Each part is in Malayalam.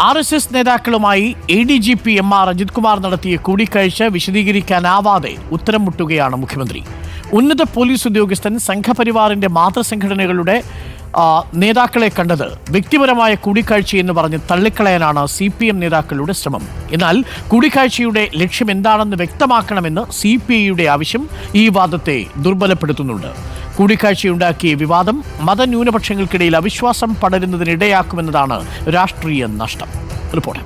RSS നേതാക്കളുമായി ADGP MR അജിത് കുമാർ നടത്തിയ കൂടിക്കാഴ്ച വിശദീകരിക്കാനാവാതെ ഉത്തരം മുട്ടുകയാണ് മുഖ്യമന്ത്രി. ഉന്നത പോലീസ് ഉദ്യോഗസ്ഥൻ സംഘപരിവാറിന്റെ മാതൃസംഘടനകളുടെ നേതാക്കളെ കണ്ടത് വ്യക്തിപരമായ കൂടിക്കാഴ്ചയെന്ന് പറഞ്ഞ് തള്ളിക്കളയാനാണ് CPM നേതാക്കളുടെ ശ്രമം. എന്നാൽ കൂടിക്കാഴ്ചയുടെ ലക്ഷ്യം എന്താണെന്ന് വ്യക്തമാക്കണമെന്ന് CPIയുടെ ആവശ്യം ഈ വാദത്തെ ദുർബലപ്പെടുത്തുന്നുണ്ട്. കൂടിക്കാഴ്ചയുണ്ടാക്കിയ വിവാദം മതന്യൂനപക്ഷങ്ങൾക്കിടയിൽ അവിശ്വാസം പടരുന്നതിനിടയാക്കുമെന്നതാണ് രാഷ്ട്രീയ നഷ്ടം. റിപ്പോർട്ട്.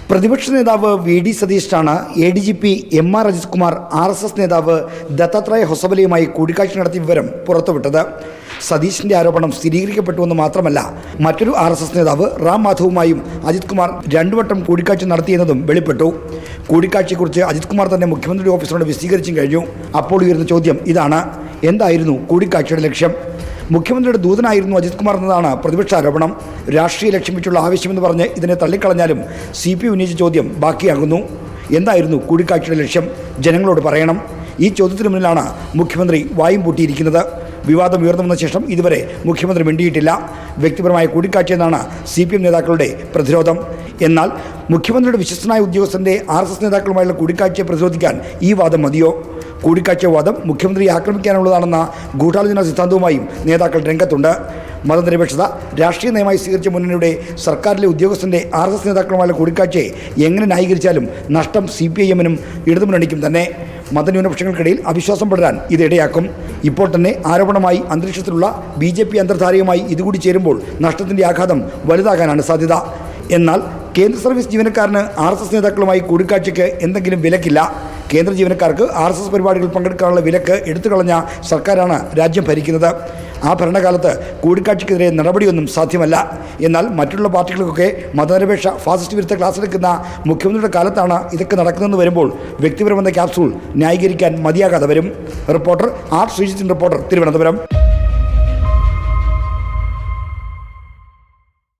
പ്രതിപക്ഷ നേതാവ് VD സതീഷാണ് ADGP MR Ajith Kumar RSS നേതാവ് ദത്താത്രേയ ഹൊസബലയുമായി കൂടിക്കാഴ്ച നടത്തിയ വിവരം പുറത്തുവിട്ടത്. സതീഷിന്റെ ആരോപണം സ്ഥിരീകരിക്കപ്പെട്ടുവെന്ന് മാത്രമല്ല, മറ്റൊരു RSS നേതാവ് റാം മാധവുമായും അജിത് കുമാർ 2 വട്ടം കൂടിക്കാഴ്ച നടത്തിയെന്നതും വെളിപ്പെട്ടു. കൂടിക്കാഴ്ചയെക്കുറിച്ച് അജിത് കുമാർ തന്നെ മുഖ്യമന്ത്രിയുടെ ഓഫീസിനോട് വിശദീകരിച്ചും കഴിഞ്ഞു. അപ്പോൾ ഉയർന്ന ചോദ്യം ഇതാണ്: എന്തായിരുന്നു കൂടിക്കാഴ്ചയുടെ ലക്ഷ്യം? മുഖ്യമന്ത്രിയുടെ ദൂതനായിരുന്നു അജിത് കുമാർ എന്നതാണ് പ്രതിപക്ഷ ആരോപണം. രാഷ്ട്രീയ ലക്ഷ്യം വെച്ചുള്ള ആവശ്യമെന്ന് പറഞ്ഞ് ഇതിനെ തള്ളിക്കളഞ്ഞാലും CPI ഉന്നയിച്ച ചോദ്യം ബാക്കിയാകുന്നു. എന്തായിരുന്നു കൂടിക്കാഴ്ചയുടെ ലക്ഷ്യം? ജനങ്ങളോട് പറയണം. ഈ ചോദ്യത്തിന് മുന്നിലാണ് മുഖ്യമന്ത്രി വായും പൂട്ടിയിരിക്കുന്നത്. വിവാദം ഉയർന്നു വന്ന ശേഷം ഇതുവരെ മുഖ്യമന്ത്രി മിണ്ടിയിട്ടില്ല. വ്യക്തിപരമായ കൂടിക്കാഴ്ചയെന്നാണ് CPM നേതാക്കളുടെ പ്രതിരോധം. എന്നാൽ മുഖ്യമന്ത്രിയുടെ വിശ്വസ്തനായ ഉദ്യോഗസ്ഥൻ്റെ RSS നേതാക്കളുമായുള്ള കൂടിക്കാഴ്ചയെ പ്രതിരോധിക്കാൻ ഈ വാദം മതിയോ? കൂടിക്കാഴ്ച വാദം മുഖ്യമന്ത്രിയെ ആക്രമിക്കാനുള്ളതാണെന്ന ഗൂഢാലോചന സിദ്ധാന്തവുമായും നേതാക്കൾ രംഗത്തുണ്ട്. മതനിരപേക്ഷത രാഷ്ട്രീയ നയമായി സ്വീകരിച്ച മുന്നണിയുടെ സർക്കാരിലെ ഉദ്യോഗസ്ഥൻ്റെ RSS നേതാക്കളുമായുള്ള കൂടിക്കാഴ്ചയെ എങ്ങനെ ന്യായീകരിച്ചാലും നഷ്ടം CPIM-നും ഇടതുമുന്നണിക്കും തന്നെ. മതന്യൂനപക്ഷങ്ങൾക്കിടയിൽ അവിശ്വാസം പടരാൻ ഇത് ഇടയാക്കും. ഇപ്പോൾ തന്നെ ആരോപണമായി അന്തരീക്ഷത്തിലുള്ള BJP അന്തർധാരയുമായി ഇതുകൂടി ചേരുമ്പോൾ നഷ്ടത്തിൻ്റെ ആഘാതം വലുതാകാനാണ് സാധ്യത. എന്നാൽ കേന്ദ്ര സർവീസ് ജീവനക്കാരന് RSS നേതാക്കളുമായി കൂടിക്കാഴ്ചയ്ക്ക് എന്തെങ്കിലും വിലക്കില്ല. കേന്ദ്ര ജീവനക്കാർക്ക് RSS പരിപാടികൾ പങ്കെടുക്കാനുള്ള വിലക്ക് എടുത്തുകളഞ്ഞ സർക്കാരാണ് രാജ്യം ഭരിക്കുന്നത്. ആ ഭരണകാലത്ത് കൂടിക്കാഴ്ചയ്ക്കെതിരെ നടപടിയൊന്നും സാധ്യമല്ല. എന്നാൽ മറ്റുള്ള പാർട്ടികൾക്കൊക്കെ മതനിരപേക്ഷ ഫാസിസ്റ്റ് വിരുദ്ധ ക്ലാസ് എടുക്കുന്ന മുഖ്യമന്ത്രിയുടെ കാലത്താണ് ഇതൊക്കെ നടക്കുന്നതെന്ന് വരുമ്പോൾ വ്യക്തിപരമെന്ന ക്യാപ്സൂൾ ന്യായീകരിക്കാൻ മതിയാകാതെ വരും. Reporter R. ശ്രീജിത്തിൻ, റിപ്പോർട്ടർ, തിരുവനന്തപുരം.